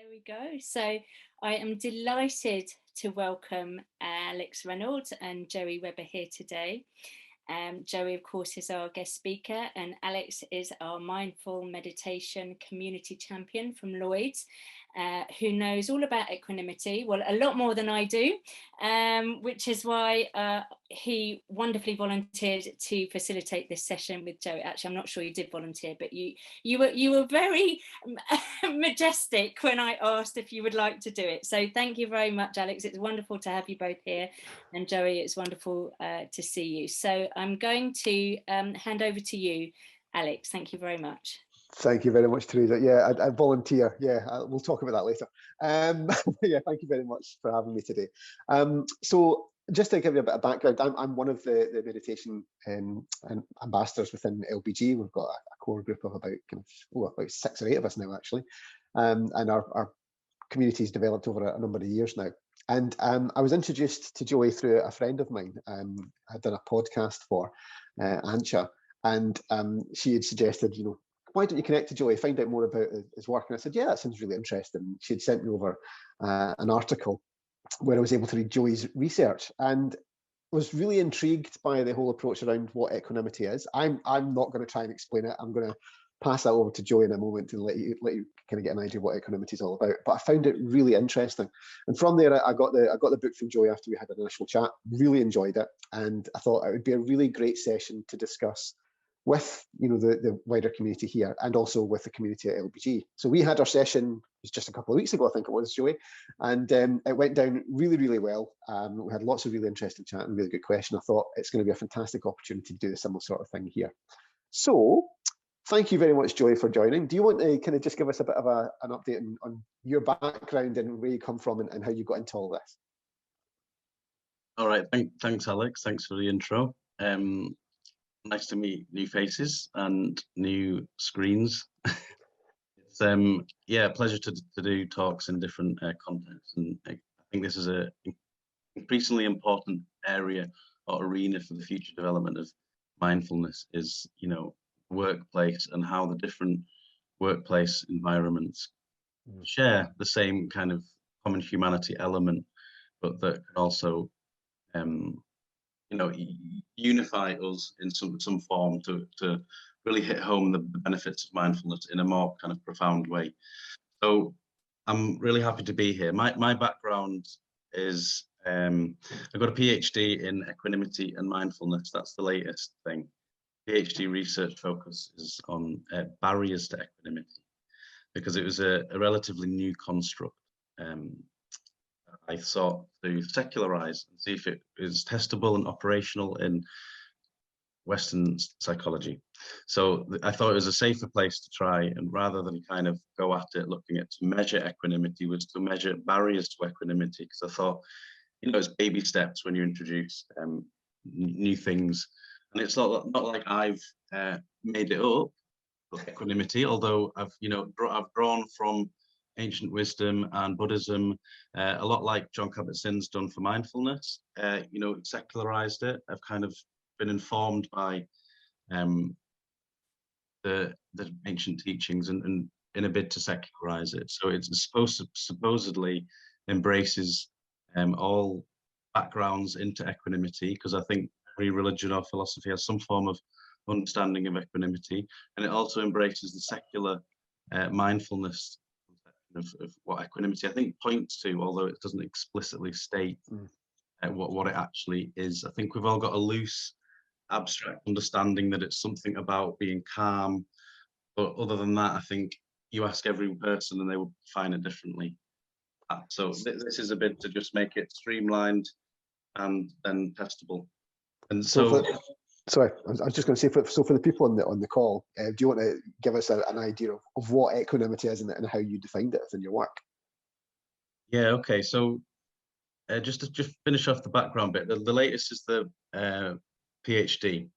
There we go. So I am delighted to welcome Alex Reynolds and Joey Webber here today. Joey, of course, is our guest speaker, and Alex is our mindful meditation community champion from Lloyds, who knows all about equanimity, well, a lot more than I do, which is why he wonderfully volunteered to facilitate this session with Joey. Actually, I'm not sure you did volunteer, but you were very majestic when I asked if you would like to do it. So thank you very much, Alex. It's wonderful to have you both here, and Joey, it's wonderful to see you. So I'm going to hand over to you, Alex. Thank you very much. Thank you very much, Teresa. Yeah, I volunteer. Yeah, we'll talk about that later. Yeah, thank you very much for having me today. So just to give you a bit of background, I'm one of the meditation ambassadors within LBG. We've got a core group of about 6 or 8 of us now, actually, and our community's developed over a number of years now. And I was introduced to Joey through a friend of mine. I'd done a podcast for Ancha, and she had suggested, why don't you connect to Joey, find out more about his work? And I said, yeah, that sounds really interesting. She had sent me over an article where I was able to read Joey's research, and was really intrigued by the whole approach around what equanimity is. I'm not going to try and explain it. I'm going to pass that over to Joey in a moment to let you kind of get an idea of what equanimity is all about. But I found it really interesting, and from there I got the book from Joey after we had an initial chat. Really enjoyed it, and I thought it would be a really great session to discuss with the wider community here, and also with the community at LBG. So we had our session, it was just a couple of weeks ago, I think it was, Joey, and it went down really, really well. We had lots of really interesting chat and really good question. I thought it's going to be a fantastic opportunity to do a similar sort of thing here. So thank you very much, Joey, for joining. Do you want to kind of just give us a bit of an update on your background and where you come from and how you got into all this? All right, thanks, Alex. Thanks for the intro. Nice to meet new faces and new screens. It's yeah, pleasure to do talks in different contexts, and I think this is a increasingly important area or arena for the future development of mindfulness. Is workplace, and how the different workplace environments share the same kind of common humanity element, but that can also unify us in some form to really hit home the benefits of mindfulness in a more kind of profound way. So I'm really happy to be here. My background is I've got a PhD in equanimity and mindfulness. That's the latest thing. PhD research focus is on barriers to equanimity, because it was a relatively new construct. I sought to secularize and see if it is testable and operational in Western psychology. So I thought it was a safer place to try, and rather than kind of go at it looking at to measure equanimity, was to measure barriers to equanimity, because I thought, it's baby steps when you introduce new things, and it's not like I've made it up, equanimity, although I've drawn from ancient wisdom and Buddhism, a lot like John Kabat-Zinn's done for mindfulness. Secularized it. I've kind of been informed by the ancient teachings, and in a bid to secularize it. So it's supposedly embraces all backgrounds into equanimity, because I think every religion or philosophy has some form of understanding of equanimity, and it also embraces the secular mindfulness of what equanimity I think points to, although it doesn't explicitly state what it actually is. I think we've all got a loose, abstract understanding that it's something about being calm, but other than that, I think you ask every person and they will find it differently. So this is a bit to just make it streamlined and then testable. And so sorry, I was just going to say, for the people on the call, do you want to give us an idea of what equanimity is and how you defined it in your work? Yeah, okay. So just to finish off the background bit, the latest is the PhD.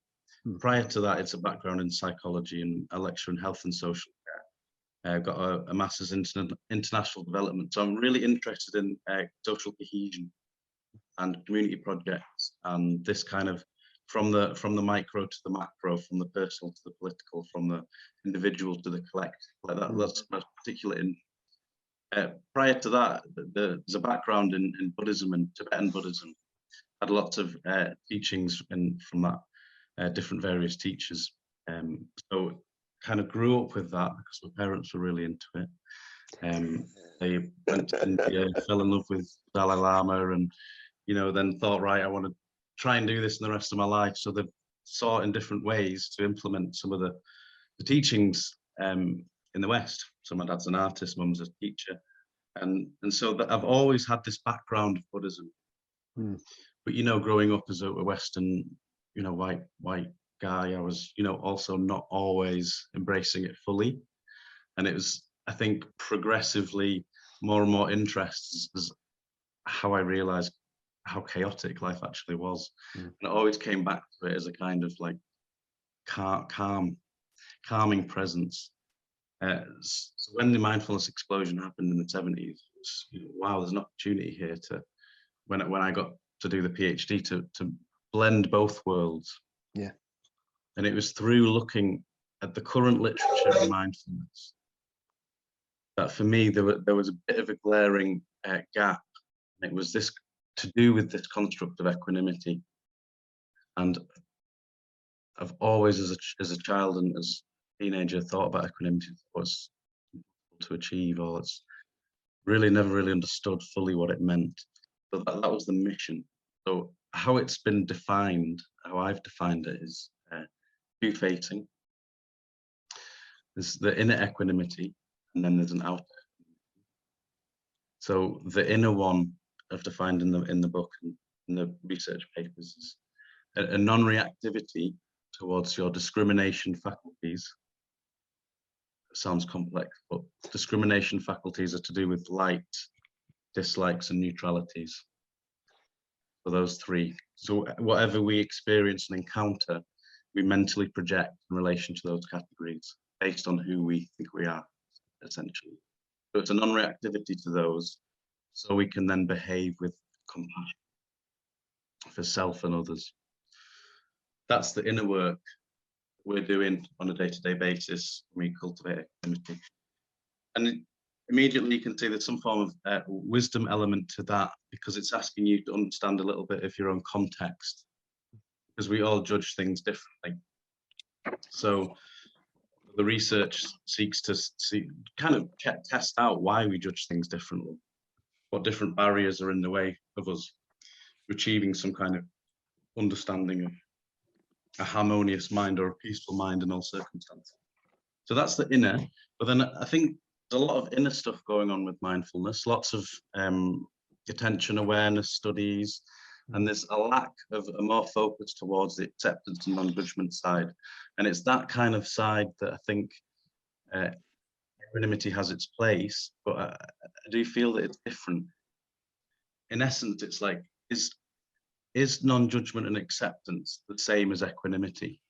Prior to that, it's a background in psychology, and a lecture in health and social care. I've got a master's in international development. So I'm really interested in social cohesion and community projects, and this kind of from the micro to the macro, from the personal to the political, from the individual to the collective. Like that's my particular interest. Prior to that, there's a background in Buddhism and Tibetan Buddhism. Had lots of teachings from that, different various teachers. So kind of grew up with that because my parents were really into it. They went to India, fell in love with Dalai Lama, and then thought, right, I want to try and do this in the rest of my life. So they sought in different ways to implement some of the teachings in the West. So my dad's an artist, mum's a teacher, and so that I've always had this background of Buddhism. But growing up as a Western, white guy, I was, also not always embracing it fully, and it was, I think, progressively more and more interest is how I realized how chaotic life actually was. And I always came back to it as a kind of like calming presence. So when the mindfulness explosion happened in the 70s, it was, wow, there's an opportunity here to, when I got to do the PhD, to blend both worlds. Yeah. And it was through looking at the current literature of mindfulness that for me there was a bit of a glaring gap. It was this to do with this construct of equanimity. And I've always, as a child and as a teenager, thought about equanimity as what's to achieve, or it's really never really understood fully what it meant. So that was the mission. So how it's been defined, how I've defined it, is two-facing. There's the inner equanimity, and then there's an outer. So the inner one I've defined in the book and in the research papers is a non-reactivity towards your discrimination faculties. It sounds complex, but discrimination faculties are to do with likes, dislikes, and neutralities. For those three. So whatever we experience and encounter, we mentally project in relation to those categories based on who we think we are, essentially. So it's a non-reactivity to those, so we can then behave with compassion for self and others. That's the inner work we're doing on a day-to-day basis when we cultivate equanimity. And immediately you can see there's some form of wisdom element to that, because it's asking you to understand a little bit of your own context, because we all judge things differently. So the research seeks to kind of test out why we judge things differently, what different barriers are in the way of us achieving some kind of understanding of a harmonious mind or a peaceful mind in all circumstances. So that's the inner, but then I think there's a lot of inner stuff going on with mindfulness, lots of attention awareness studies, and there's a lack of a more focus towards the acceptance and non-judgment side. And it's that kind of side that I think equanimity has its place, but I do feel that it's different. In essence, it's like, is non-judgment and acceptance the same as equanimity?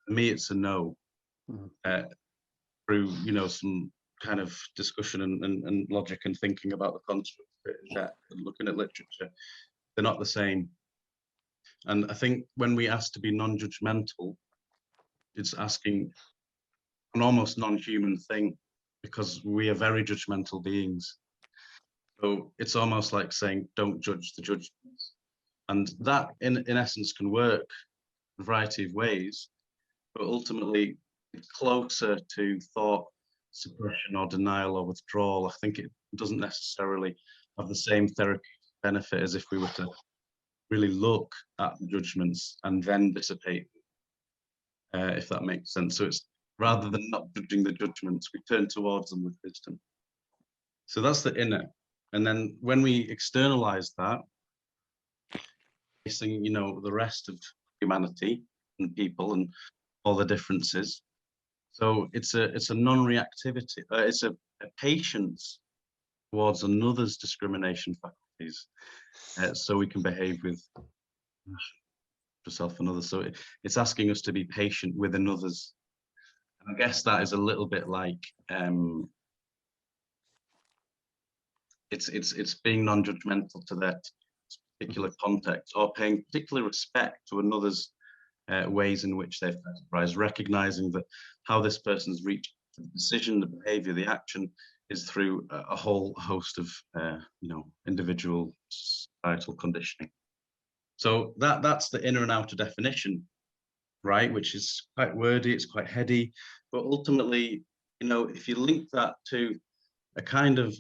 For me, it's a no. Through some kind of discussion and logic and thinking about the construct and looking at literature, they're not the same. And I think when we ask to be non-judgmental, it's asking an almost non-human thing, because we are very judgmental beings. So it's almost like saying, don't judge the judgments. And that in essence can work in a variety of ways, but ultimately it's closer to thought suppression or denial or withdrawal. I think it doesn't necessarily have the same therapeutic benefit as if we were to really look at the judgments and then dissipate, if that makes sense. So it's rather than not judging the judgments, we turn towards them with wisdom. So that's the inner. And then when we externalize that, facing the rest of humanity and people and all the differences. So it's a non-reactivity. It's a patience towards another's discrimination faculties, so we can behave with yourself and others. So it's asking us to be patient with another's. And I guess that is a little bit like it's being non-judgmental to that particular context, or paying particular respect to another's ways in which they've recognizing that how this person's reached the decision, the behavior, the action is through a whole host of individual societal conditioning. So that's the inner and outer definition, right? Which is quite wordy, it's quite heady, but ultimately, if you link that to a kind of,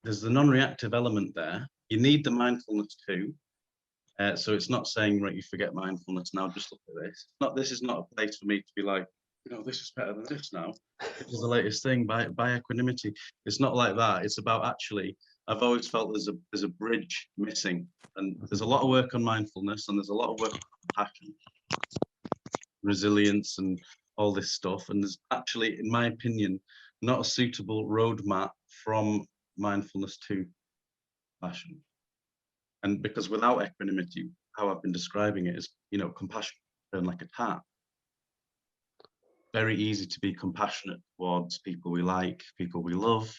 there's the non-reactive element there. You need the mindfulness too. So it's not saying, right, you forget mindfulness now, just look at this. This is not a place for me to be like, this is better than this now. This is the latest thing by Equanimity. It's not like that. It's about actually, I've always felt there's a bridge missing. And there's a lot of work on mindfulness, and there's a lot of work on compassion, resilience, and all this stuff. And there's actually, in my opinion, not a suitable roadmap from mindfulness to compassion. And because without equanimity, how I've been describing it is, compassion turn like a tap. Very easy to be compassionate towards people we like, people we love,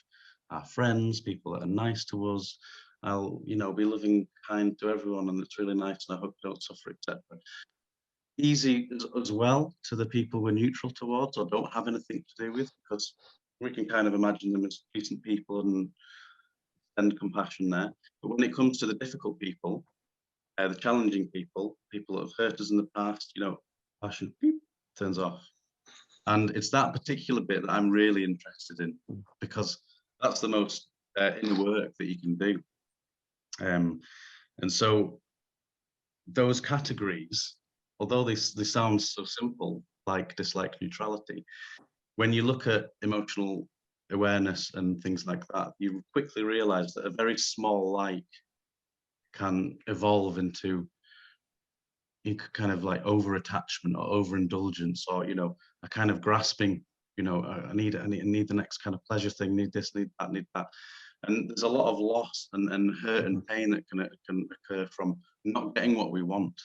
our friends, people that are nice to us. I'll, be loving, kind to everyone, and it's really nice, and I hope you don't suffer, etc. Easy as well to the people we're neutral towards or don't have anything to do with, because we can kind of imagine them as decent people and send compassion there. But when it comes to the difficult people, the challenging people, people that have hurt us in the past, compassion turns off. And it's that particular bit that I'm really interested in, because that's the most inner work that you can do. And so those categories, although they sound so simple, like dislike, neutrality, when you look at emotional awareness and things like that, you quickly realize that a very small like can evolve into kind of like over attachment or overindulgence, or a kind of grasping, I need the next kind of pleasure thing, need this, need that, and there's a lot of loss and hurt and pain that can occur from not getting what we want.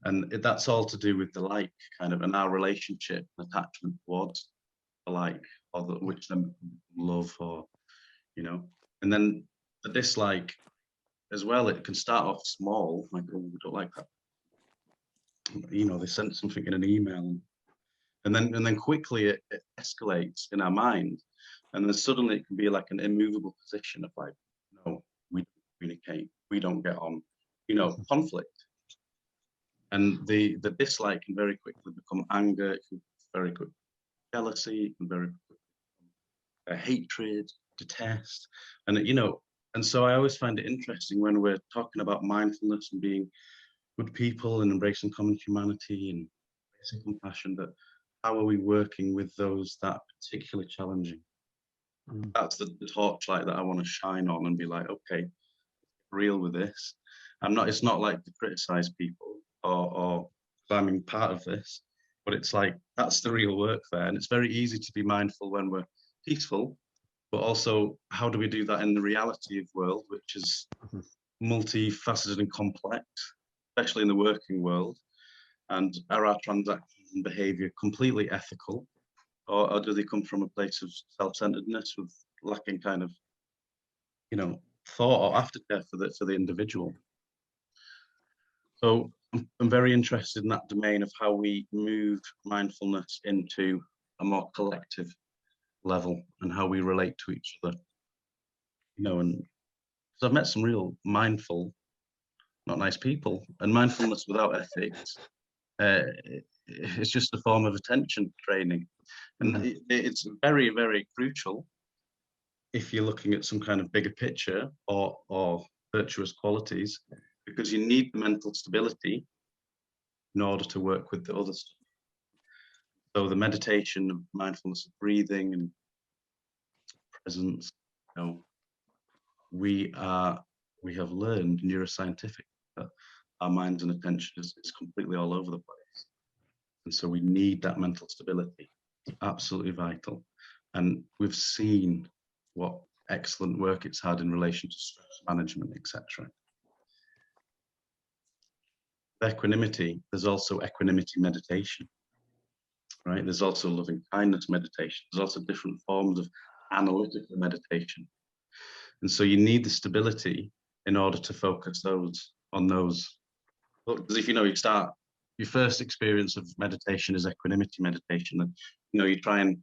And that's all to do with the like, kind of, and our relationship and attachment towards the like, or which then love, or and then the dislike as well. It can start off small, like, oh, we don't like that. They sent something in an email, and then quickly it escalates in our mind, and then suddenly it can be like an immovable position of like, no, we don't communicate, we don't get on, conflict. And the dislike can very quickly become anger, it can very quickly jealousy, it can very quickly hatred, detest, and and so I always find it interesting when we're talking about mindfulness and being good people and embracing common humanity and embracing compassion, that how are we working with those that are particularly challenging? That's the torchlight that I want to shine on and be like, okay, real with this. It's not like to criticize people or I'm part of this, but it's like, that's the real work there. And it's very easy to be mindful when we're peaceful, but also how do we do that in the reality of world, which is multifaceted and complex, especially in the working world? And are our transactions and behavior completely ethical, or do they come from a place of self-centeredness with lacking kind of, thought or aftercare for the individual? So I'm very interested in that domain of how we move mindfulness into a more collective level and how we relate to each other. And so I've met some real mindful, not nice people, and mindfulness without ethics, it's just a form of attention training. And it's very, very crucial if you're looking at some kind of bigger picture or virtuous qualities, because you need the mental stability in order to work with the other stuff. So the meditation of mindfulness of breathing and presence, we have learned neuroscientific that our minds and attention is completely all over the place. And so we need that mental stability. It's absolutely vital. And we've seen what excellent work it's had in relation to stress management, etc. Equanimity, there's also equanimity meditation, right? There's also loving kindness meditation. There's also different forms of analytical meditation. And so you need the stability in order to focus on those. Because if you start, your first experience of meditation is equanimity meditation, and you try and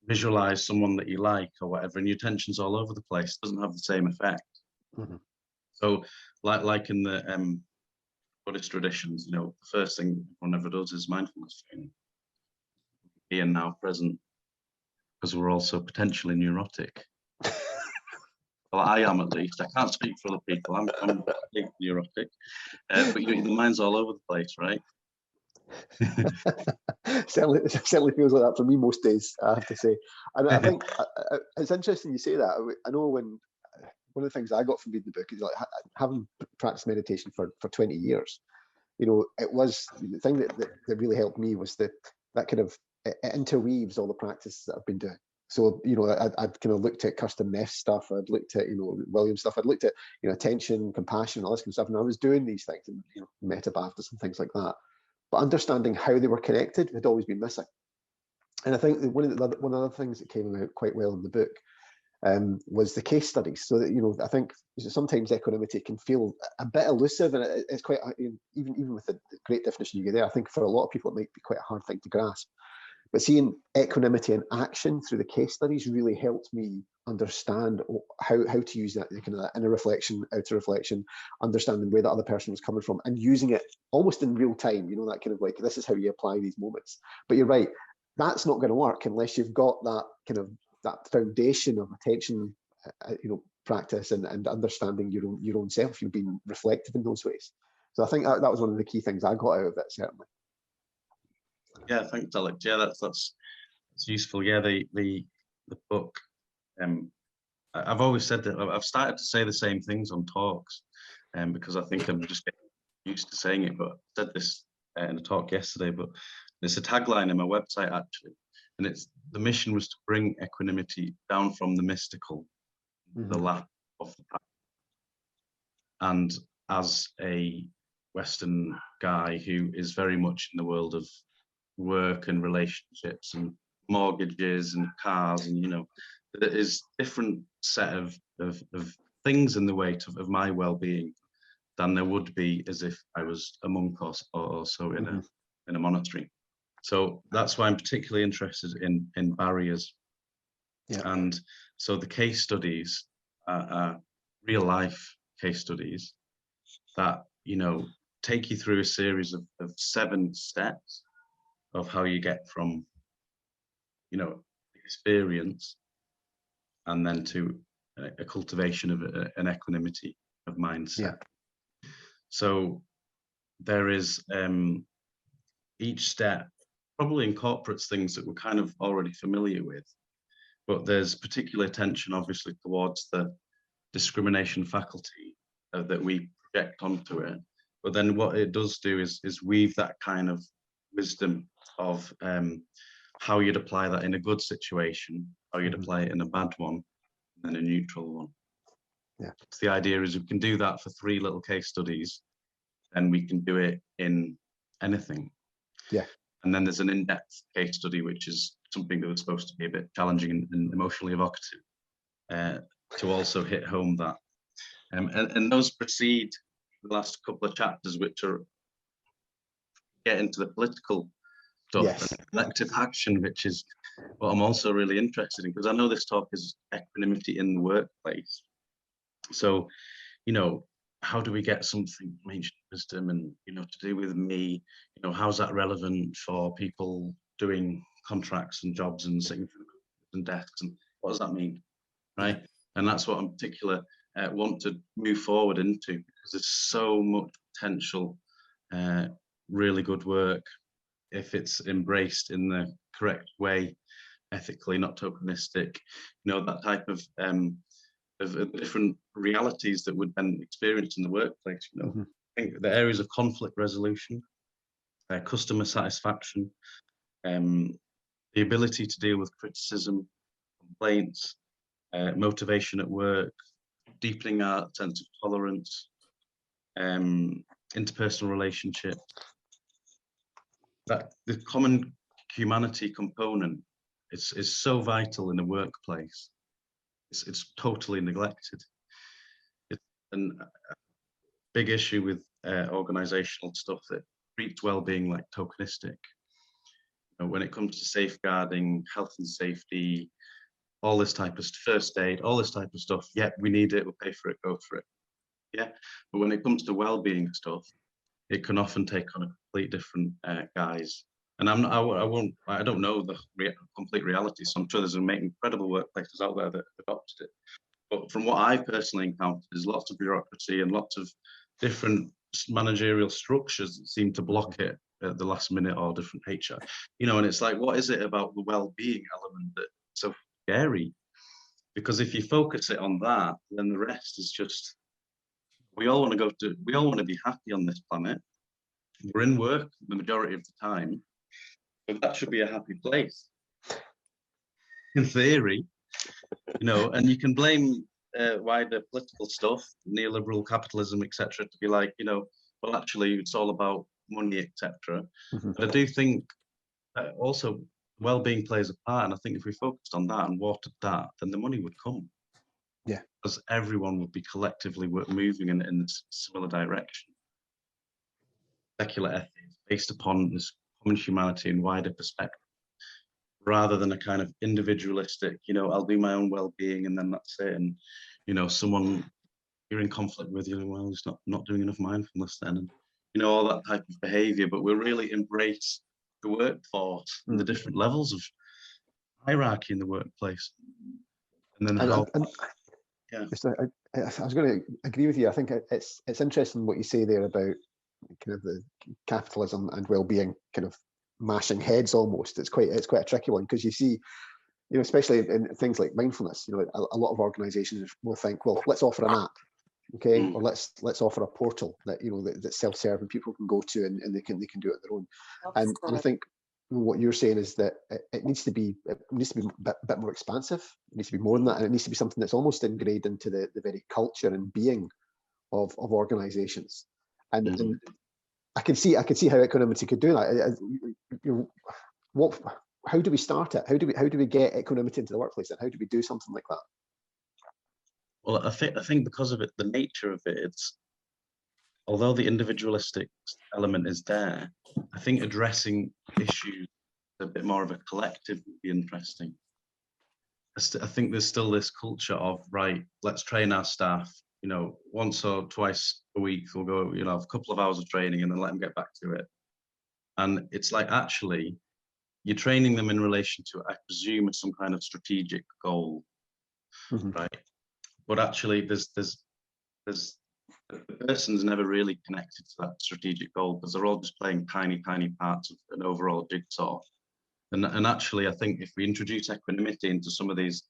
visualize someone that you like or whatever, and your attention's all over the place, doesn't have the same effect. Mm-hmm. So like in the Buddhist traditions, the first thing one ever does is mindfulness training. Here and now, present, because we're also potentially neurotic. Well, I am, at least. I can't speak for other people. I'm neurotic, but the mind's all over the place, right? certainly feels like that for me most days, I have to say. And I think it's interesting you say that. I know one of the things I got from reading the book is like having practiced meditation for 20 years. It was the thing that really helped me was that kind of it interweaves all the practices that I've been doing. So, I'd kind of looked at Kirsten Neff's stuff. I'd looked at, William's stuff. I'd looked at, attention, compassion, all this kind of stuff. And I was doing these things, and metta bhavtas and things like that. But understanding how they were connected had always been missing. And I think that one of the other things that came out quite well in the book was the case studies. So that, I think sometimes equanimity can feel a bit elusive, and it's quite, even with the great definition you get there, I think for a lot of people it might be quite a hard thing to grasp. But seeing equanimity in action through the case studies really helped me understand how to use that kind of that inner reflection, outer reflection, understanding where the other person was coming from, and using it almost in real time. That kind of like, this is how you apply these moments. But you're right, that's not going to work unless you've got that kind of that foundation of attention, practice and understanding your own self. You've been reflective in those ways. So I think that was one of the key things I got out of it, certainly. Yeah, thanks, Alex. Yeah, that's useful. Yeah, the book. I've always said that I've started to say the same things on talks, because I think I'm just getting used to saying it. But I said this in a talk yesterday. But there's a tagline in my website actually, and the mission was to bring equanimity down from the mystical, the lap of the practice. And as a Western guy who is very much in the world of work and relationships and mortgages and cars, and there is different set of things in the way of my well-being than there would be as if I was a monk or so in a monastery. So that's why I'm particularly interested in barriers. Yeah. And so the case studies are real life case studies that take you through a series of 7 steps of how you get from, experience and then to a cultivation of an equanimity of mindset. Yeah. So there is each step probably incorporates things that we're kind of already familiar with, but there's particular attention obviously towards the discrimination faculty that we project onto it. But then what it does do is weave that kind of wisdom of how you'd apply that in a good situation, how you'd apply it in a bad one, and then a neutral one. Yeah. So the idea is we can do that for 3 little case studies, and we can do it in anything. Yeah. And then there's an in-depth case study, which is something that was supposed to be a bit challenging and emotionally evocative, to also hit home that. And those precede the last couple of chapters, which are get into the political stuff. Yes. And collective action, which is what I'm also really interested in, because I know this talk is equanimity in the workplace. So, how do we get something from ancient wisdom and, to do with me, how's that relevant for people doing contracts and jobs and sitting and desks, and what does that mean, right? And that's what in particular want to move forward into, because there's so much potential, really good work if it's embraced in the correct way, ethically, not tokenistic, that type of different realities that would then experience in the workplace. I think the areas of conflict resolution, customer satisfaction, the ability to deal with criticism, complaints, motivation at work, deepening our sense of tolerance, interpersonal relationship, that the common humanity component is so vital in the workplace. It's totally neglected. It's a big issue with organizational stuff that treats well-being like tokenistic. You know, when it comes to safeguarding, health and safety, all this type of first aid, all this type of stuff. Yeah, we need it. We'll pay for it. Go for it. Yeah, but when it comes to well-being stuff, it can often take on a complete different guise. And I don't know the complete reality. So I'm sure there's incredible workplaces out there that adopted it. But from what I've personally encountered, there's lots of bureaucracy and lots of different managerial structures that seem to block it at the last minute, or different HR. You know, and it's like, what is it about the well-being element that's so scary? Because if you focus it on that, then the rest is just, we all want to be happy on this planet. We're in work the majority of the time, but that should be a happy place, in theory, you know. And you can blame wider political stuff, neoliberal capitalism, etc., to be like, you know, well, actually, it's all about money, etc. But I do think that also well-being plays a part, and I think if we focused on that and watered that, then the money would come. Yeah, because everyone would be collectively moving in a similar direction. Secular ethics based upon this common humanity and wider perspective, rather than a kind of individualistic, you know, I'll do my own well-being and then that's it. And, you know, someone you're in conflict with, you know, well, he's not doing enough mindfulness then, and, you know, all that type of behavior. But we really embrace the workforce and the different levels of hierarchy in the workplace. And then yeah. I was going to agree with you. I think it's interesting what you say there about kind of the capitalism and well-being kind of mashing heads almost. It's quite a tricky one, because you see, you know, especially in things like mindfulness, you know, a lot of organizations will think, well, let's offer an app, okay, or let's offer a portal that, you know, that's self-serve and people can go to and they can do it on their own. And I think what you're saying is that it needs to be a bit more expansive. It needs to be more than that, and it needs to be something that's almost ingrained into the very culture and being of organizations. And I can see how Equanimity could do that. How do we start it? How do we get Equanimity into the workplace, and how do we do something like that? Well, I think because of it, the nature of it, it's, although the individualistic element is there, I think addressing issues a bit more of a collective would be interesting. I think there's still this culture of, right, let's train our staff, you know, once or twice a week, we'll go, you know, have a couple of hours of training and then let them get back to it. And it's like, actually, you're training them in relation to, I presume, some kind of strategic goal, right? But actually, there's the person's never really connected to that strategic goal, because they're all just playing tiny parts of an overall jigsaw. And actually, I think if we introduce equanimity into some of these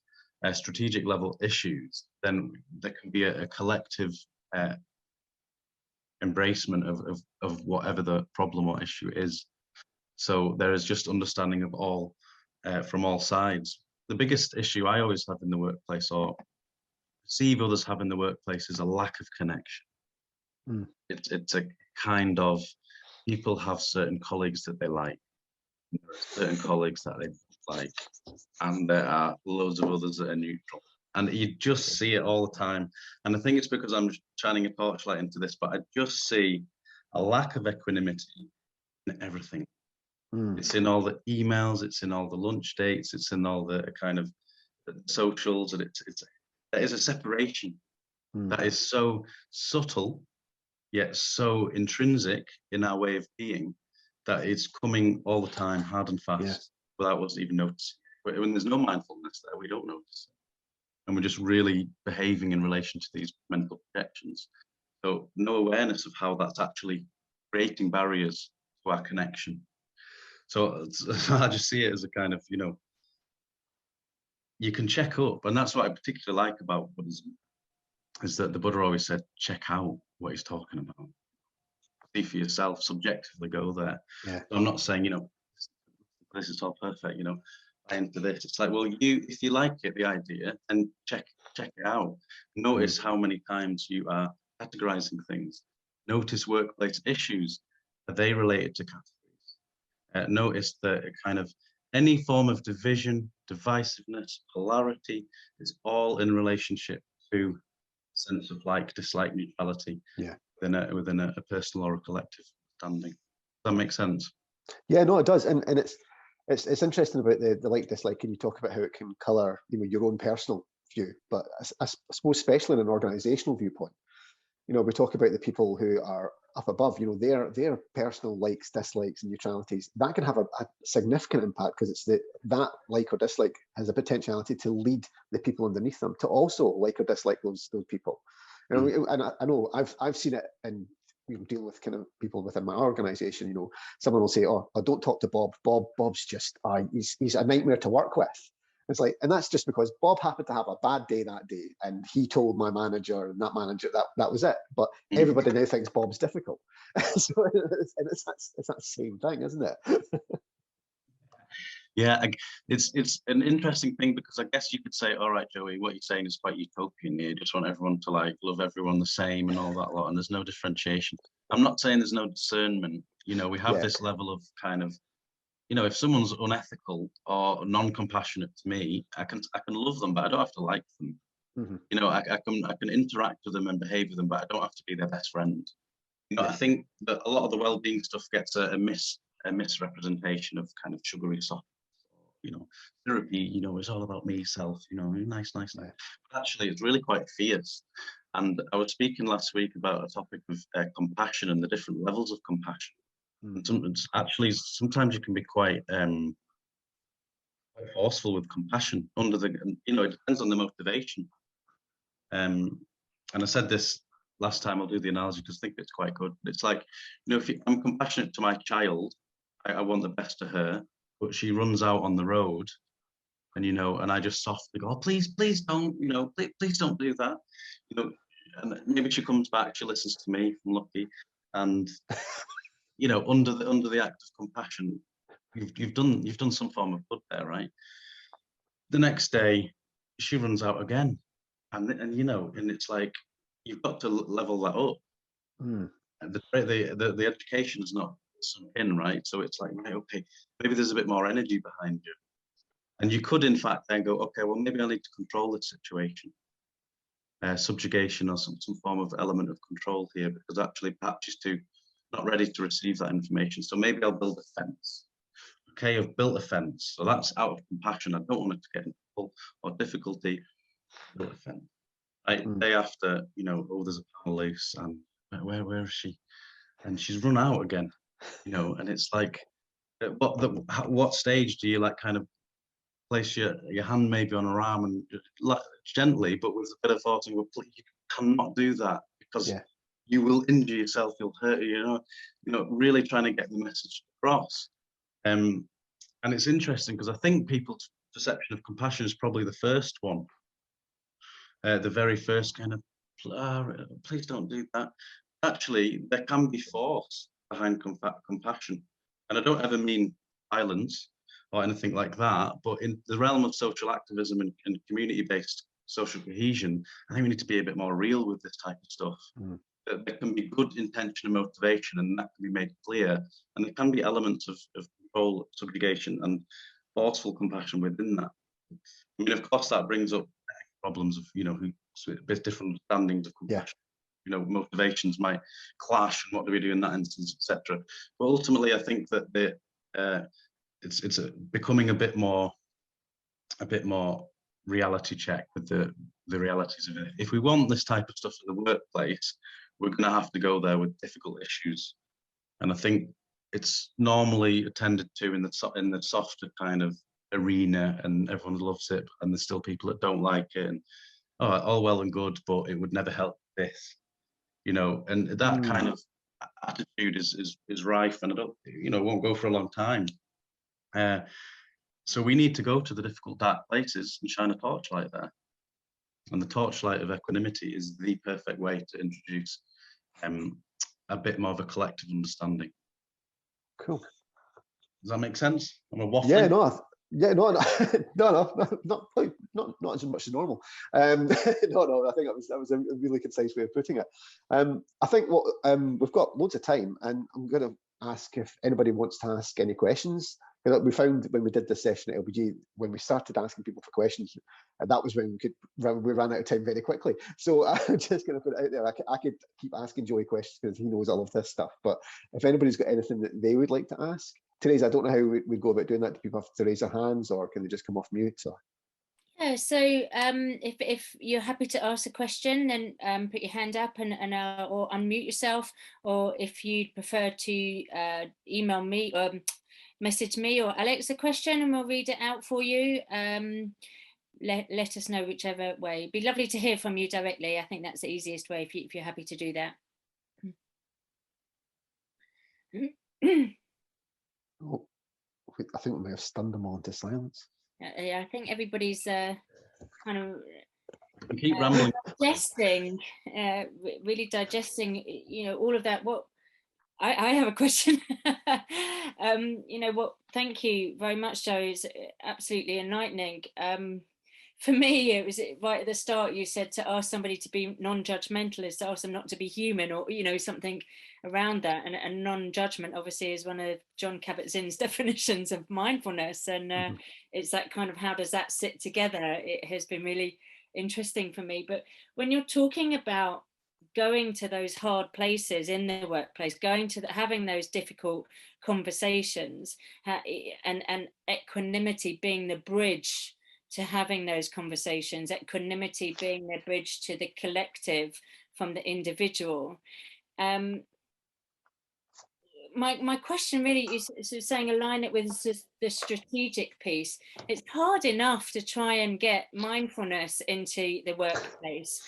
strategic level issues, then there can be a collective embracement of whatever the problem or issue is. So there is just understanding of all from all sides. The biggest issue I always have in the workplace, or perceive others have in the workplace, is a lack of connection. It's a kind of, people have certain colleagues that they like, there are certain colleagues that they like, and there are loads of others that are neutral. And you just see it all the time. And I think it's because I'm shining a torchlight into this, but I just see a lack of equanimity in everything. It's in all the emails, it's in all the lunch dates, it's in all the kind of socials, and there is a separation that is so subtle, yet so intrinsic in our way of being, that it's coming all the time, hard and fast, without us even noticing. But when there's no mindfulness there, we don't notice it. And we're just really behaving in relation to these mental projections. So no awareness of how that's actually creating barriers to our connection. So I just see it as a kind of, you know, you can check up. And that's what I particularly like about Buddhism, is that the Buddha always said, check out what he's talking about. See for yourself, subjectively go there. So I'm not saying, you know, this is all perfect, you know, buy into this. It's like, well, if you like it, the idea, and check it out. Notice how many times you are categorizing things. Notice workplace issues. Are they related to categories? Notice that kind of any form of division, divisiveness, polarity is all in relationship to sense of like, dislike, neutrality within a personal or a collective standing. Does that make sense? Yeah, no, it does. And it's, it's interesting about the like dislike, and you talk about how it can colour, you know, your own personal view, but I suppose especially in an organisational viewpoint, you know, we talk about the people who are up above, you know, their personal likes, dislikes, and neutralities. That can have a significant impact, because it's that like or dislike has a potentiality to lead the people underneath them to also like or dislike those people. You know, and I know I've seen it in, you know, dealing with kind of people within my organisation. You know, someone will say, "Oh, don't talk to Bob. Bob's just he's a nightmare to work with." It's like, and that's just because Bob happened to have a bad day that day, and he told my manager, and that manager, that was it. But everybody now thinks Bob's difficult. So it's that same thing, isn't it? Yeah, it's an interesting thing, because I guess you could say, all right, Joey, what you're saying is quite utopian. You just want everyone to like love everyone the same and all that lot, and there's no differentiation. I'm not saying there's no discernment. You know, we have this level of kind of, you know, if someone's unethical or non-compassionate to me, I can love them, but I don't have to like them. You know, I can interact with them and behave with them, but I don't have to be their best friend. You know, I think that a lot of the well-being stuff gets a misrepresentation of kind of sugary soft. You know, therapy, you know, is all about me, self, you know, nice. But actually, it's really quite fierce. And I was speaking last week about a topic of compassion and the different levels of compassion. And actually, sometimes you can be quite forceful with compassion you know, it depends on the motivation. And I said this last time, I'll do the analogy because I think it's quite good. It's like, you know, if I'm compassionate to my child, I want the best to her, but she runs out on the road, and, you know, and I just softly go, oh, please don't, you know, please don't do that. You know, and maybe she comes back, she listens to me, if I'm lucky, and you know, under the act of compassion, you've done some form of good there, right? The next day, she runs out again, and you know, and it's like you've got to level that up. And the education is not sunk in, right? So it's like, right, okay, maybe there's a bit more energy behind you, and you could, in fact, then go, okay, well, maybe I need to control this situation. Subjugation or some form of element of control here, because actually perhaps she's not ready to receive that information. So maybe I'll build a fence. Okay, I've built a fence. So that's out of compassion. I don't want it to get in trouble or difficulty. Built a fence. Right, day after, you know, oh, there's a panel loose, and where is she? And she's run out again, you know, and it's like, what stage do you like kind of place your hand maybe on her arm and like, gently, but with a bit of thought, and you cannot do that, because you will injure yourself, you'll hurt you, you know, really trying to get the message across. And it's interesting because I think people's perception of compassion is probably the first one, the very first kind of, please don't do that. Actually, there can be force behind compassion, and I don't ever mean violence or anything like that, but in the realm of social activism and community-based social cohesion, I think we need to be a bit more real with this type of stuff. There can be good intention and motivation, and that can be made clear, and there can be elements of control, subjugation, and forceful compassion within that. I mean, of course, that brings up problems of, you know, different understandings of compassion. You know, motivations might clash, and what do we do in that instance, etc. But ultimately, I think that it's becoming a bit more reality check with the realities of it. If we want this type of stuff in the workplace, we're going to have to go there with difficult issues, and I think it's normally attended to in the softer kind of arena, and everyone loves it, and there's still people that don't like it, and all well and good, but it would never help this, you know, and that kind of attitude is rife, and I don't, you know, won't go for a long time. So we need to go to the difficult, dark places and shine a torchlight there. And the torchlight of equanimity is the perfect way to introduce a bit more of a collective understanding. Cool. Does that make sense? Am I waffling? Yeah, no, not as much as normal. No, I think that was a really concise way of putting it. I think we've got loads of time, and I'm going to ask if anybody wants to ask any questions. We found when we did this session at LBG, when we started asking people for questions, that was when we ran out of time very quickly. So I'm just going to put it out there. I could keep asking Joey questions because he knows all of this stuff. But if anybody's got anything that they would like to ask Teresa, I don't know how we go about doing that. Do people have to raise their hands, or can they just come off mute? Or? Yeah, so if you're happy to ask a question, then put your hand up and or unmute yourself, or if you'd prefer to email me or message me or Alex a question and we'll read it out for you. Let us know whichever way. It'd be lovely to hear from you directly. I think that's the easiest way if you're happy to do that. Oh, I think we may have stunned them all into silence. Yeah, I think everybody's kind of keep rambling. digesting, really digesting, all of that. What I have a question. Thank you very much, Joe. It's absolutely enlightening. For me, it was right at the start, you said to ask somebody to be non-judgmental is to ask them not to be human, or, something around that. And non-judgment, obviously, is one of John Kabat-Zinn's definitions of mindfulness. And it's that kind of, how does that sit together? It has been really interesting for me. But when you're talking about going to those hard places in the workplace, having those difficult conversations, and equanimity being the bridge to having those conversations, equanimity being the bridge to the collective from the individual. My question really is saying, align it with the strategic piece. It's hard enough to try and get mindfulness into the workplace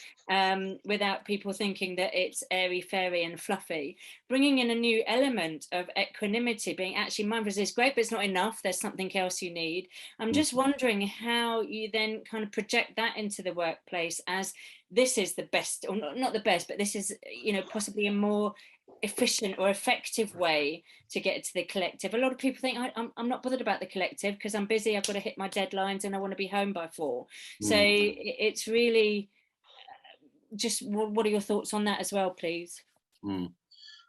without people thinking that it's airy fairy and fluffy. Bringing in a new element of equanimity, being actually mindfulness is great, but it's not enough. There's something else you need. I'm just wondering how you then kind of project that into the workplace as this is the best, or not the best, but this is, possibly a more efficient or effective way to get to the collective. A lot of people think I'm not bothered about the collective because I'm busy, I've got to hit my deadlines and I want to be home by 4. So it's really just, what are your thoughts on that as well, please?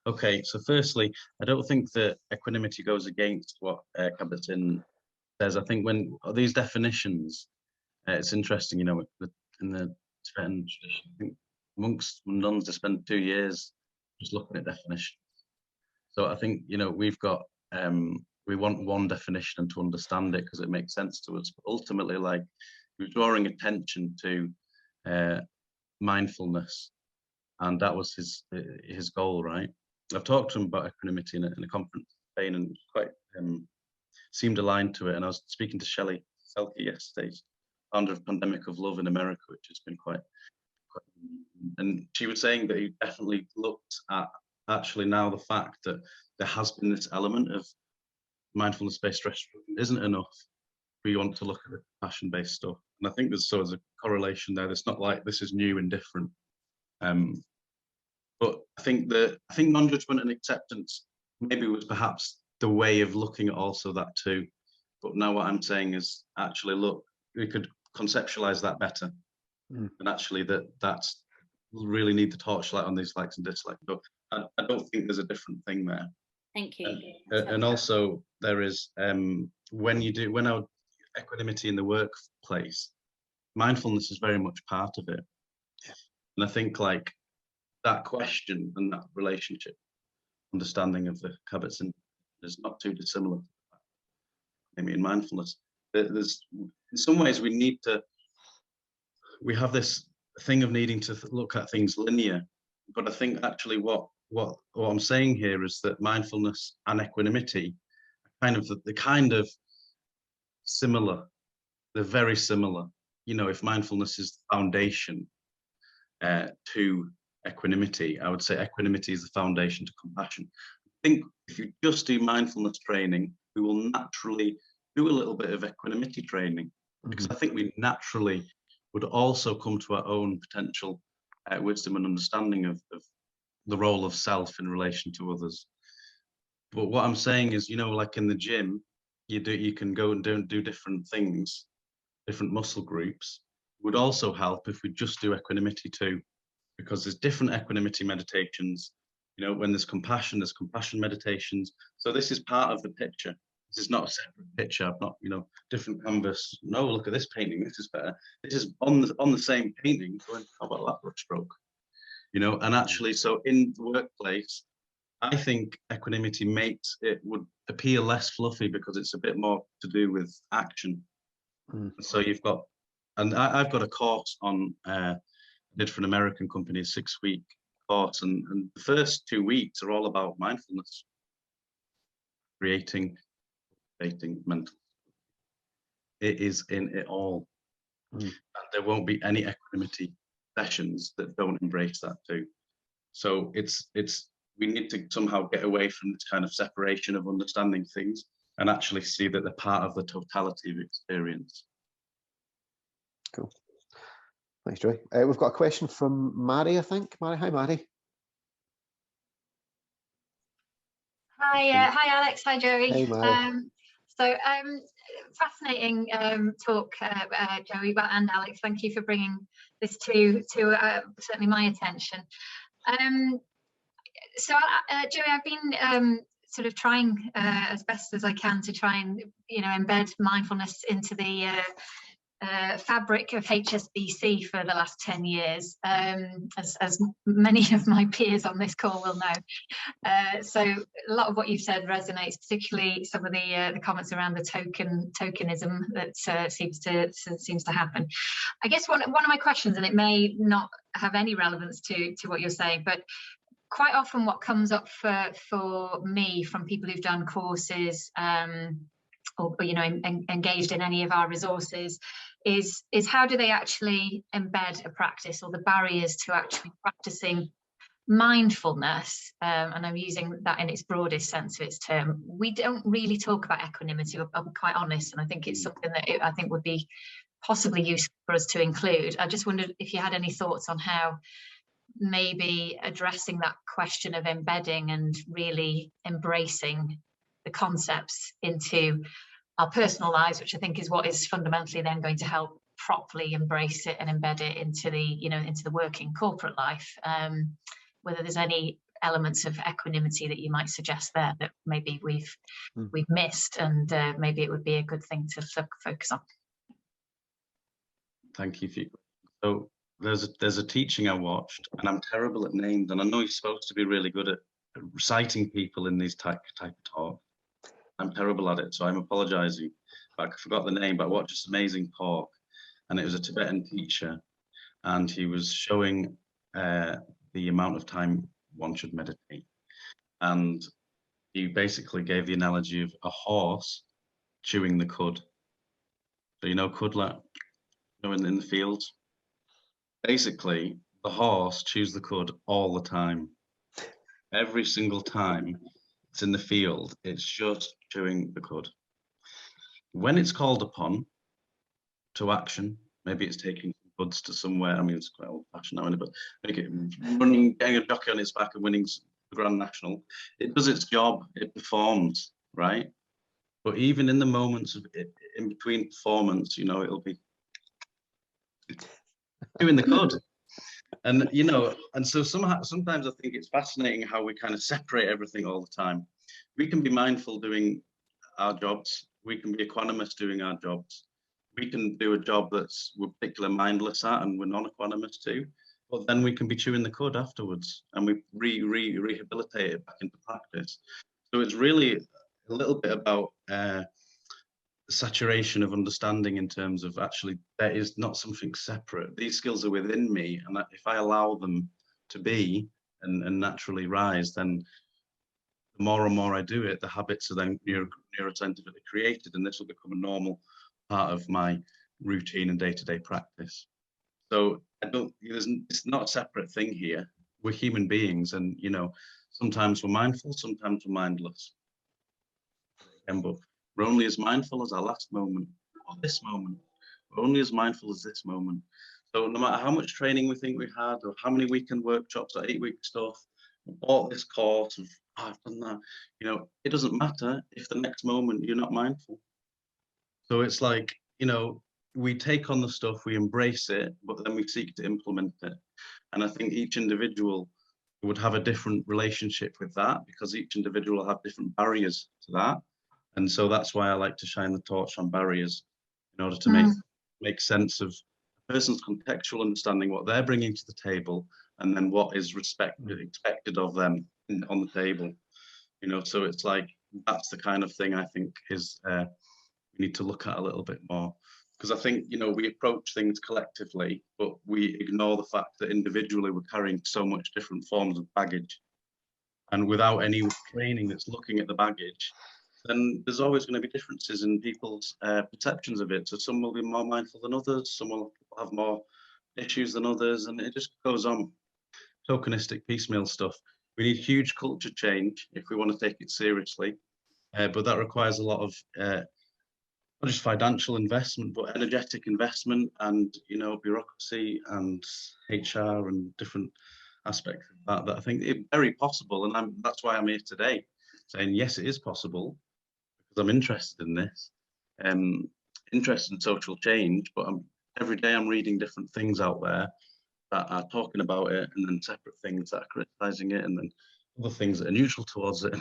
Okay, so firstly, I don't think that equanimity goes against what Kabat-Zinn says. I think when these definitions, it's interesting, in the Tibetan tradition, I think monks and nuns, they spend 2 years just looking at definitions. So I think, we've got, we want one definition and to understand it because it makes sense to us. But ultimately, like, we're drawing attention to mindfulness, and that was his goal, right? I've talked to him about equanimity in a conference in Spain, and quite seemed aligned to it. And I was speaking to Shelley Selke yesterday, founder of Pandemic of Love in America, which has been quite, and she was saying that he definitely looked at actually now the fact that there has been this element of mindfulness-based stress isn't enough. We want to look at the compassion-based stuff, and I think there's a correlation there. It's not like this is new and different. But I think non-judgment and acceptance maybe was perhaps the way of looking at also that too. But now what I'm saying is actually, look, we could conceptualize that better, and actually that's really need the torchlight on these likes and dislikes. So I don't think there's a different thing there. Thank you. And also there is when our equanimity in the workplace, mindfulness is very much part of it. And I think like that question and that relationship, understanding of the Kabat-Zinn is not too dissimilar. I mean, mindfulness, there's in some ways we have this thing of needing to look at things linear, but I think actually what I'm saying here is that mindfulness and equanimity are kind of similar. They're very similar. If mindfulness is the foundation to equanimity, I would say equanimity is the foundation to compassion. I think if you just do mindfulness training, we will naturally do a little bit of equanimity training, because I think we naturally would also come to our own potential wisdom and understanding of the role of self in relation to others. But what I'm saying is, like in the gym, you can go and do different things, different muscle groups. It would also help if we just do equanimity too, because there's different equanimity meditations. When there's compassion meditations. So this is part of the picture. This is not a separate picture. I've not, different canvas. No, look at this painting. This is better. This is on the same painting. Going, how about that brush stroke? And actually, so in the workplace, I think equanimity would appear less fluffy because it's a bit more to do with action. So you've got, and I've got a course on, I did for an American company, a 6-week course, and the first 2 weeks are all about mindfulness, creating mental. It is in it all. And there won't be any equanimity sessions that don't embrace that too. So we need to somehow get away from this kind of separation of understanding things and actually see that they're part of the totality of experience. Cool. Thanks, Joey. We've got a question from Mary, I think. Mary, hi, Mary. Hi, Alex. Hi, Joey. Hey, Mary. Fascinating talk, Joey and Alex. Thank you for bringing this to certainly my attention. Joey, I've been sort of trying as best as I can to try and embed mindfulness into the fabric of HSBC for the last 10 years, as many of my peers on this call will know. So a lot of what you've said resonates, particularly some of the comments around the tokenism that seems to happen. I guess one of my questions, and it may not have any relevance to what you're saying, but quite often what comes up for me from people who've done courses or engaged in any of our resources is how do they actually embed a practice, or the barriers to actually practicing mindfulness, and I'm using that in its broadest sense of its term. We don't really talk about equanimity, I'll be quite honest, and I think it's something that I think would be possibly useful for us to include. I just wondered if you had any thoughts on how maybe addressing that question of embedding and really embracing the concepts into our personal lives, which I think is what is fundamentally then going to help properly embrace it and embed it into the into the working corporate life. Whether there's any elements of equanimity that you might suggest there that maybe we've missed, and maybe it would be a good thing to focus on. Thank you. So there's a teaching I watched, and I'm terrible at names, and I know you're supposed to be really good at reciting people in these type of talk. I'm terrible at it, so I'm apologizing. But I forgot the name, but I watched this amazing talk, and it was a Tibetan teacher, and he was showing the amount of time one should meditate. And he basically gave the analogy of a horse chewing the cud. So cud, like, in the fields. Basically, the horse chews the cud all the time. Every single time it's in the field, it's just chewing the cud. When it's called upon to action, maybe it's taking buds to somewhere. I mean, it's quite old-fashioned now, but running, getting a jockey on its back and winning the Grand National, it does its job. It performs, right? But even in the moments of it, in between performance, it'll be doing the cud. And and so sometimes I think it's fascinating how we kind of separate everything all the time. We can be mindful doing our jobs. We can be equanimous doing our jobs. We can do a job that's we're particularly mindless at, and we're non-equanimous too. But then we can be chewing the cud afterwards, and we rehabilitate it back into practice. So it's really a little bit about saturation of understanding in terms of actually there is not something separate. These skills are within me, and if I allow them to be and naturally rise, then the more and more I do it, the habits are then neuroscientifically created, and this will become a normal part of my routine and day-to-day practice. So it's not a separate thing here. We're human beings, and sometimes we're mindful, sometimes we're mindless. But we're only as mindful as our last moment, or this moment. We're only as mindful as this moment. So no matter how much training we think we had, or how many weekend workshops or 8-week stuff, we bought this course, and I've done that, it doesn't matter if the next moment you're not mindful. So it's like, we take on the stuff, we embrace it, but then we seek to implement it. And I think each individual would have a different relationship with that, because each individual will have different barriers to that. And so that's why I like to shine the torch on barriers, in order to make sense of a person's contextual understanding, what they're bringing to the table, and then what is expected of them on the table, you know. So it's like, that's the kind of thing I think is we need to look at a little bit more, because I think, you know, we approach things collectively, but we ignore the fact that individually we're carrying so much different forms of baggage, and without any training that's looking at the baggage, then there's always going to be differences in people's perceptions of it. So some will be more mindful than others, some will have more issues than others, and it just goes on. Tokenistic piecemeal stuff. We need huge culture change if we want to take it seriously, but that requires a lot of not just financial investment, but energetic investment, and, you know, bureaucracy and HR and different aspects of that I think it's very possible. And that's why I'm here today, saying yes, it is possible, because I'm interested in this, interested in social change. But every day I'm reading different things out there that are talking about it, and then separate things that are criticizing it, and then other things that are neutral towards it.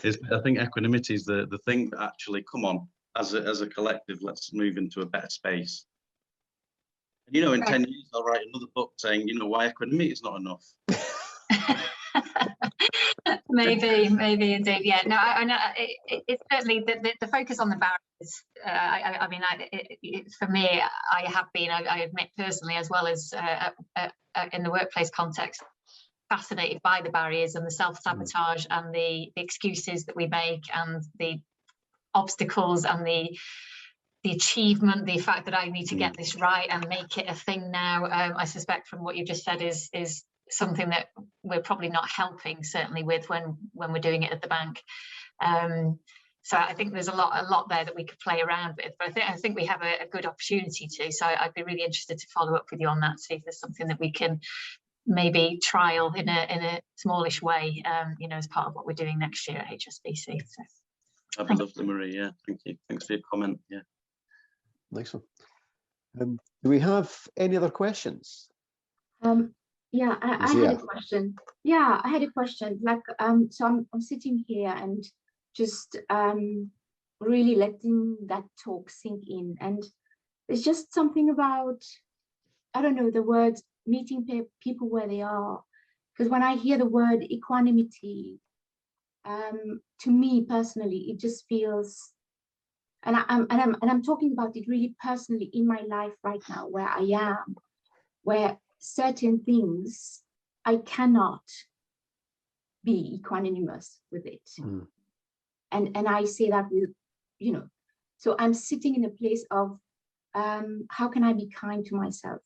I think equanimity is the thing that actually, come on, as a collective, let's move into a better space. And, you know, in 10 years, I'll write another book saying, you know, why equanimity is not enough. Maybe indeed. Yeah, no, I know it's certainly the focus on the barriers. I mean, for me, I have been, I admit personally, as well as in the workplace context, fascinated by the barriers and the self-sabotage and the excuses that we make, and the obstacles and the achievement, the fact that I need to get this right and make it a thing now. I suspect from what you've just said is something that we're probably not helping, certainly with when we're doing it at the bank. So I think there's a lot there that we could play around with, but I think we have a good opportunity to. So I'd be really interested to follow up with you on that, see if there's something that we can maybe trial in a smallish way, you know, as part of what we're doing next year at HSBC. So that'd be lovely, Marie. Yeah, thank you. Thanks for your comment. Yeah, nice one. Do we have any other questions? Yeah, I had a question. Yeah, I had a question. Like, so I'm sitting here and just really letting that talk sink in, and there's just something about, I don't know, the words meeting people where they are. Because when I hear the word equanimity, to me personally, it just feels, and I'm talking about it really personally in my life right now, where I am, where certain things I cannot be equanimous with it. And I say that with, you know, so I'm sitting in a place of how can I be kind to myself?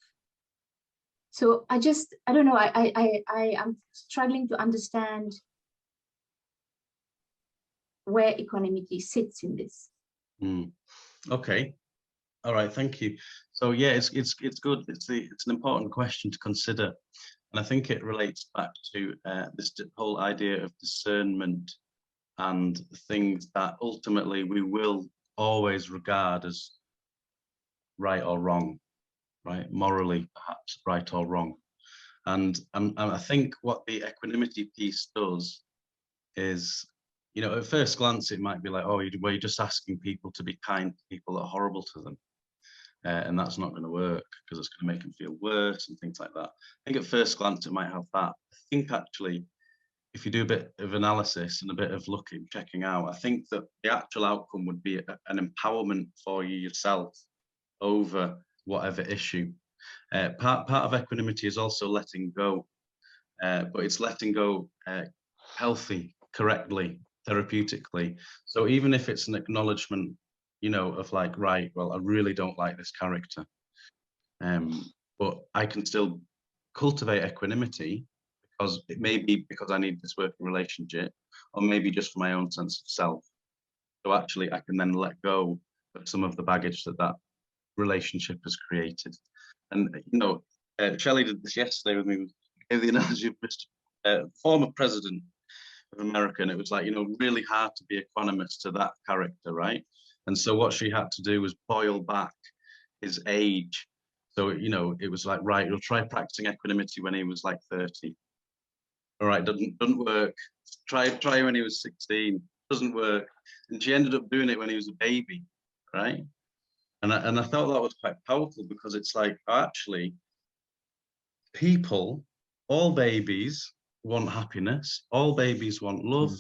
So I don't know, I'm struggling to understand where equanimity sits in this. Okay, all right, thank you. So yeah, it's good. It's an important question to consider, and I think it relates back to this whole idea of discernment and things that ultimately we will always regard as right or wrong, right? Morally, perhaps right or wrong. And I think what the equanimity piece does is, you know, at first glance, it might be like, oh, you're just asking people to be kind to people that are horrible to them. And that's not going to work, because it's going to make them feel worse and things like that. I think at first glance, it might have that. I think actually, if you do a bit of analysis and a bit of looking, checking out, I think that the actual outcome would be an empowerment for you yourself over whatever issue. Part of equanimity is also letting go, but it's letting go healthy, correctly, therapeutically. So even if it's an acknowledgement, you know, of like, right, well, I really don't like this character, but I can still cultivate equanimity, because it may be because I need this working relationship, or maybe just for my own sense of self. So actually, I can then let go of some of the baggage that relationship has created. And, you know, Shelley did this yesterday with me, gave the analogy of Mr. Former president of America, and it was like, you know, really hard to be equanimous to that character, right? And so what she had to do was boil back his age. So, you know, it was like, right, you'll try practicing equanimity when he was like 30. All right, doesn't work. Try when he was 16, doesn't work. And she ended up doing it when he was a baby, right? And I thought that was quite powerful, because it's like, actually, people, all babies, don't want happiness. All babies want love,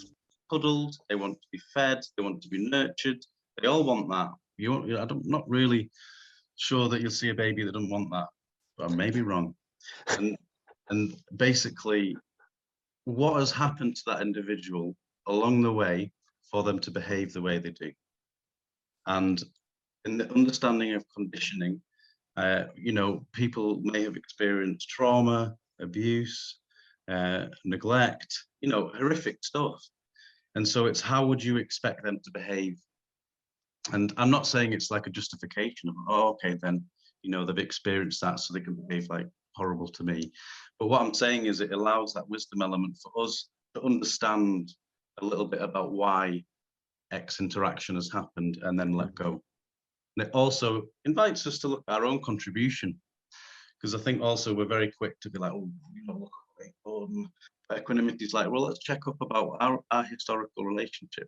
cuddled, they want to be fed, they want to be nurtured. They all want that. I'm not really sure that you'll see a baby that doesn't want that, but I may be wrong. And basically, what has happened to that individual along the way for them to behave the way they do? And in the understanding of conditioning, people may have experienced trauma, abuse, neglect, horrific stuff. And so it's, how would you expect them to behave? And I'm not saying it's like a justification of, oh, okay, then, they've experienced that, so they can behave like horrible to me. But what I'm saying is it allows that wisdom element for us to understand a little bit about why X interaction has happened and then let go. And it also invites us to look at our own contribution, because I think also we're very quick to be like, oh, look at equanimity is like, well, let's check up about our historical relationship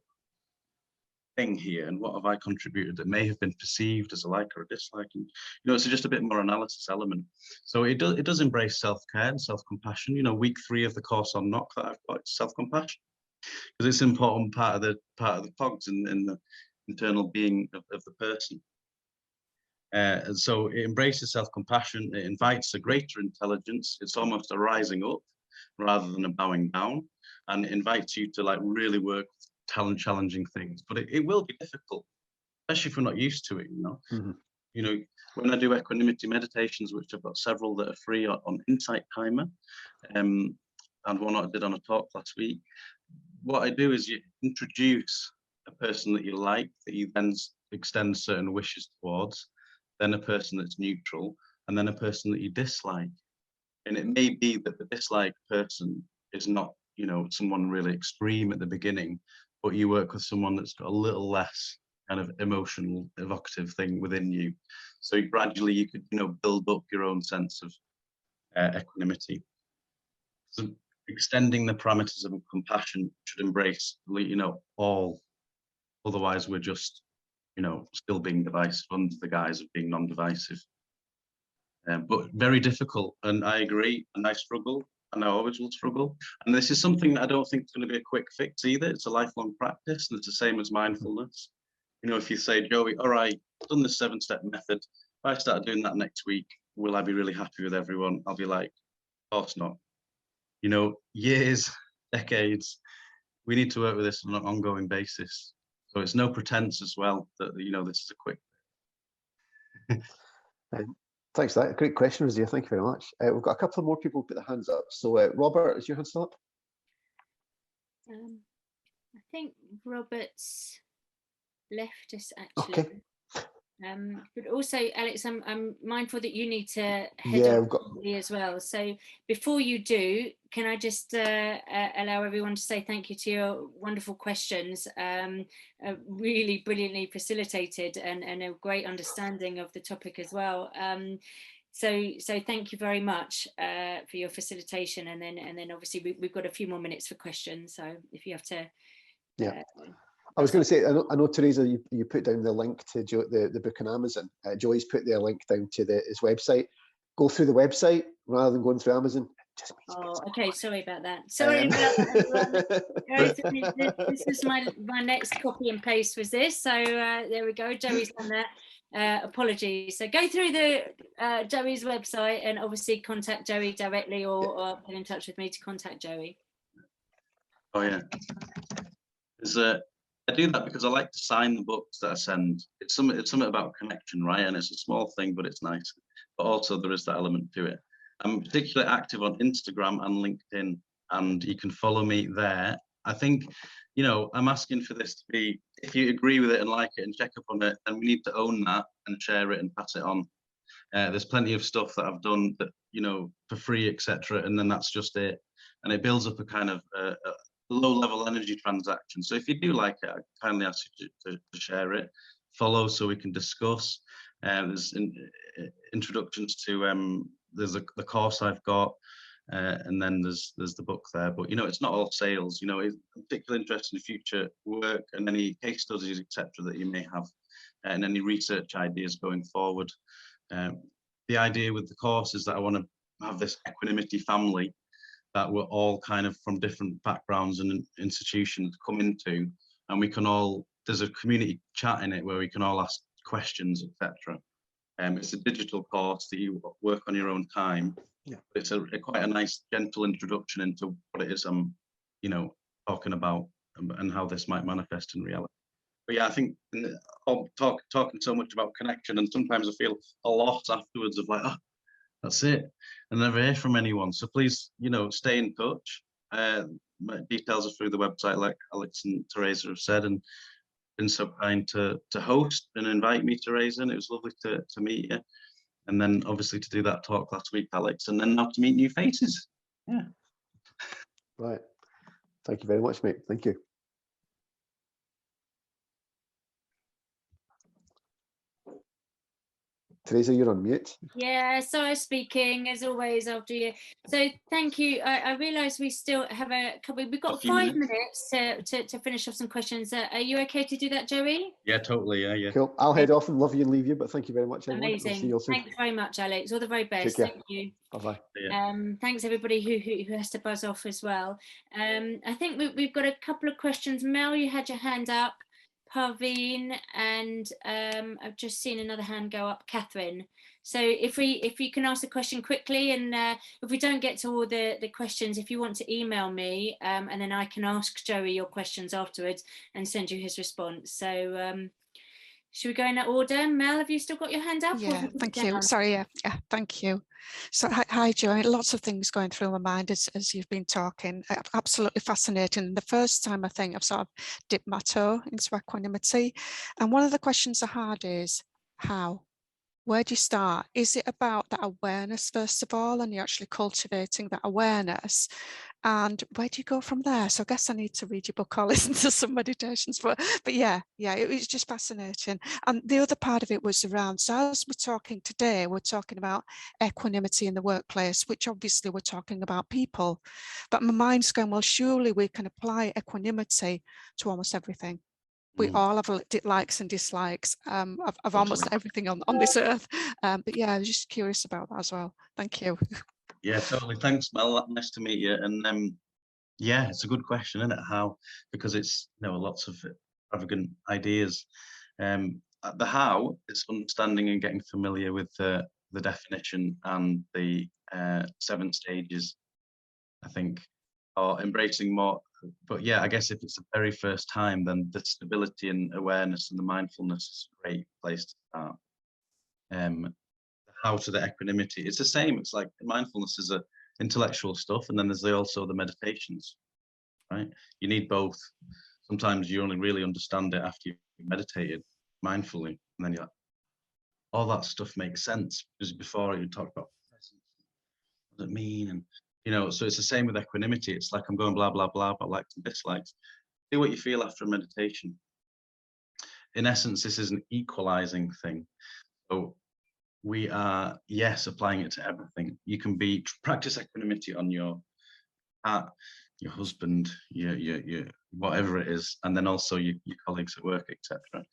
thing here, and what have I contributed that may have been perceived as a like or a dislike. And, it's just a bit more analysis element. So it does embrace self-care and self-compassion. Week 3 of the course on knock that I've got, self-compassion, because it's an important part of the cogs in the internal being of the person. And so it embraces self-compassion. It invites a greater intelligence. It's almost a rising up rather than a bowing down, and it invites you to like really work challenging things. But it will be difficult, especially if we're not used to it. When I do equanimity meditations, which I've got several that are free on Insight Timer, and one I did on a talk last week, what I do is you introduce a person that you like, that you then extend certain wishes towards, then a person that's neutral, and then a person that you dislike. And it may be that the disliked person is not, someone really extreme at the beginning, but you work with someone that's got a little less kind of emotional, evocative thing within you. So gradually you could, build up your own sense of equanimity. So extending the parameters of compassion should embrace, all. Otherwise, we're just, still being divisive under the guise of being non-divisive. But very difficult, and I agree, and I struggle, and I always will struggle. And this is something that I don't think is going to be a quick fix either. It's a lifelong practice, and it's the same as mindfulness. If you say, Joey, all right, I've done this 7-step method. If I start doing that next week, will I be really happy with everyone? I'll be like, of course not. Years, decades, we need to work with this on an ongoing basis. So it's no pretense as well that, this is a quick. Thanks for that. Great question, Razia. Thank you very much. We've got a couple of more people put their hands up. So Robert, is your hand still up? I think Robert's left us actually. Okay. But also, Alex, I'm mindful that you need to head off as well. So before you do, can I just allow everyone to say thank you to your wonderful questions, really brilliantly facilitated and a great understanding of the topic as well. So thank you very much for your facilitation, and then obviously we've got a few more minutes for questions. So if you have to, I was going to say, I know Teresa, you put down the link to the book on Amazon. Joey's put their link down to his website. Go through the website rather than going through Amazon. Okay, sorry about that. Sorry about that. This is my next copy and paste was this. So there we go. Joey's done that. Apologies. So go through the Joey's website and obviously contact Joey directly or get in touch with me to contact Joey. Oh yeah. I do that because I like to sign the books that I send. It's something about connection, right? And it's a small thing, but it's nice. But also there is that element to it. I'm particularly active on Instagram and LinkedIn, and you can follow me there. I think, I'm asking for this to be, if you agree with it and like it and check up on it, then we need to own that and share it and pass it on. There's plenty of stuff that I've done that, for free, etc. And then that's just it. And it builds up a kind of low-level energy transaction. So if you do like it, I kindly ask you to share it, follow so we can discuss. There's introductions to there's the course I've got, and then there's the book there. But it's not all sales. I'm particularly interested in future work and any case studies, etc. that you may have, and any research ideas going forward. The idea with the course is that I want to have this equanimity family that we're all kind of from different backgrounds and institutions come into, and we can all, there's a community chat in it where we can all ask questions, etc. It's a digital course that you work on your own time. Yeah. It's quite a nice, gentle introduction into what it is I'm, you know, talking about and how this might manifest in reality. But yeah, I think talking so much about connection, and sometimes I feel a loss afterwards of like, oh, that's it, and never hear from anyone. So please, you know, stay in touch. My details are through the website, like Alex and Teresa have said, and been so kind to host and invite me, Teresa, and it was lovely to meet you. And then obviously to do that talk last week, Alex, and then now to meet new faces. Yeah. Right. Thank you very much, mate. Thank you. Teresa, you're on mute. Yeah, so speaking as always after you. So thank you. I realise we still have a couple. We've got 5 minutes to finish off some questions. Are you okay to do that, Joey? Yeah, totally. Yeah. Cool. I'll head off and love you and leave you, but thank you very much, everyone. Amazing. We'll see you all soon. Thanks very much, Alex. All the very best. Thank you. Bye-bye. Thanks everybody who has to buzz off as well. I think we've got a couple of questions. Mel, you had your hand up. Parveen, and I've just seen another hand go up, Catherine. So if you can ask a question quickly, and if we don't get to all the questions, if you want to email me, and then I can ask Joey your questions afterwards and send you his response. So should we go in that order? Mel, have you still got your hand up? Yeah, thank you. Sorry, yeah, thank you. So hi, Joey. Lots of things going through my mind as you've been talking. Absolutely fascinating. The first time I think I've sort of dipped my toe into equanimity. And one of the questions I had is, how? Where do you start? Is it about that awareness, first of all, and you're actually cultivating that awareness? And where do you go from there? So I guess I need to read your book or listen to some meditations, but yeah, it was just fascinating. And the other part of it was around, so as we're talking today, we're talking about equanimity in the workplace, which obviously we're talking about people, but my mind's going, well, surely we can apply equanimity to almost everything. We all have likes and dislikes of almost everything on this earth. But yeah, I was just curious about that as well. Thank you. Yeah, totally. Thanks, Mel. Nice to meet you. And yeah, it's a good question, isn't it? How? Because it's, you know, lots of extravagant ideas. The how is understanding and getting familiar with the definition and the 7 stages, I think, or embracing more. But yeah, I guess if it's the very first time, then the stability and awareness and the mindfulness is a great place to start. How to the equanimity, it's the same. It's like mindfulness is a intellectual stuff, and then there's also the meditations, right? You need both. Sometimes you only really understand it after you've meditated mindfully, and then you're like, all that stuff makes sense, because before you talk about presence, what does it mean, and you know, so it's the same with equanimity. It's like I'm going blah, blah, blah about likes and dislikes. Do what you feel after a meditation. In essence, this is an equalizing thing. So we are, yes, applying it to everything. You can practice equanimity on your cat, your husband, your whatever it is, and then also your colleagues at work, etc.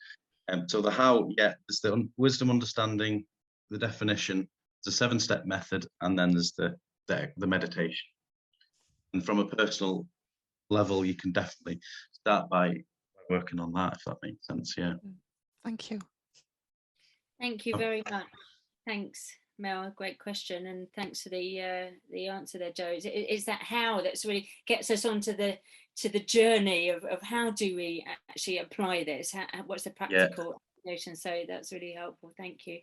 So the how, yeah, there's the wisdom, understanding, the definition, there's a 7-step method, and then there's the meditation. And from a personal level, you can definitely start by working on that, if that makes sense. Yeah. Thank you. Thank you very much. Thanks, Mel. Great question, and thanks for the answer there, Joe. It's that how that's really gets us onto the journey of how do we actually apply this? What's the practical application? So that's really helpful. Thank you,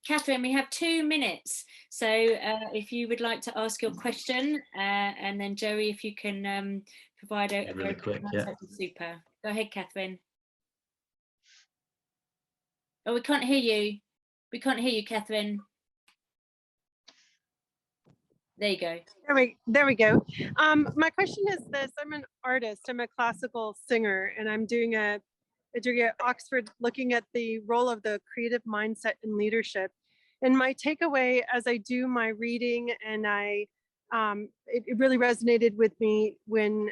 Catherine. We have 2 minutes, so if you would like to ask your question, and then Joey, if you can provide a really quick, super. Go ahead, Catherine. Oh, we can't hear you. We can't hear you, Catherine. There you go. There we go. My question is this: I'm an artist. I'm a classical singer, and I'm doing a degree at Oxford, looking at the role of the creative mindset in leadership. And my takeaway as I do my reading, and it really resonated with me when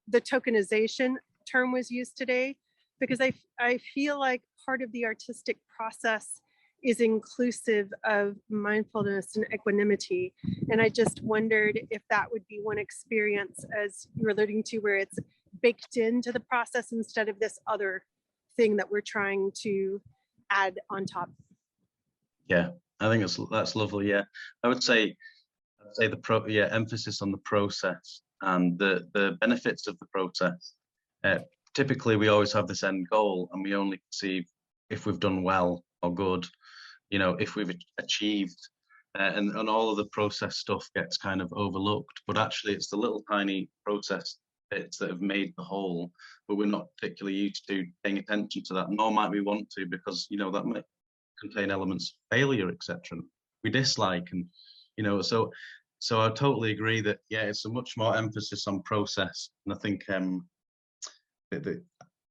the tokenization term was used today, because I feel like part of the artistic process is inclusive of mindfulness and equanimity. And I just wondered if that would be one experience, as you were alluding to, where it's baked into the process instead of this other thing that we're trying to add on top. Yeah, I think that's lovely. Yeah, I would say the emphasis on the process and the benefits of the process. Typically, we always have this end goal, and we only see if we've done well or good, you know, if we've achieved, and all of the process stuff gets kind of overlooked. But actually, it's the little tiny process bits that have made the whole, but we're not particularly used to paying attention to that, nor might we want to, because, you know, that might contain elements of failure, etc. we dislike, and, you know, so I totally agree that, yeah, it's a much more emphasis on process, and I think the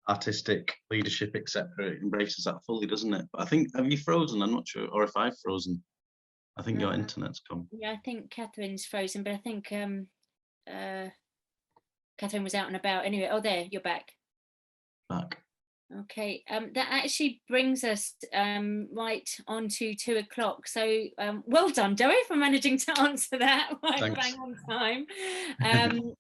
artistic leadership, etc., embraces that fully, doesn't it? But I think, have you frozen? I'm not sure, or if I've frozen. I think your internet's come. Yeah, I think Catherine's frozen, but I think Catherine was out and about anyway. Oh, there, you're back. Back. Okay, that actually brings us right on to 2 o'clock. So well done, Joey, for managing to answer that right bang on time.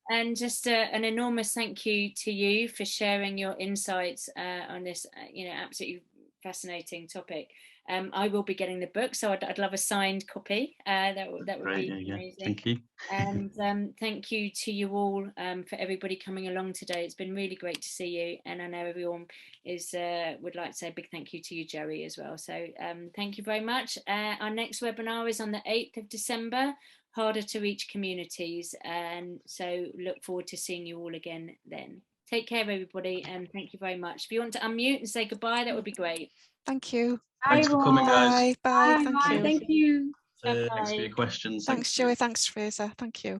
And just an enormous thank you to you for sharing your insights on this, you know, absolutely fascinating topic. I will be getting the book, so I'd love a signed copy. That would be amazing. Thank you. And thank you to you all for everybody coming along today. It's been really great to see you, and I know everyone is would like to say a big thank you to you, Joey, as well. So thank you very much. Our next webinar is on the 8th of December, Harder to Reach Communities, and so look forward to seeing you all again then. Take care, everybody, and thank you very much. If you want to unmute and say goodbye, that would be great. Thank you. Thanks for coming, guys. Bye. Thank you. Thank you. Thanks for your questions. Thanks, Joey. Thanks, Fraser. Thank you.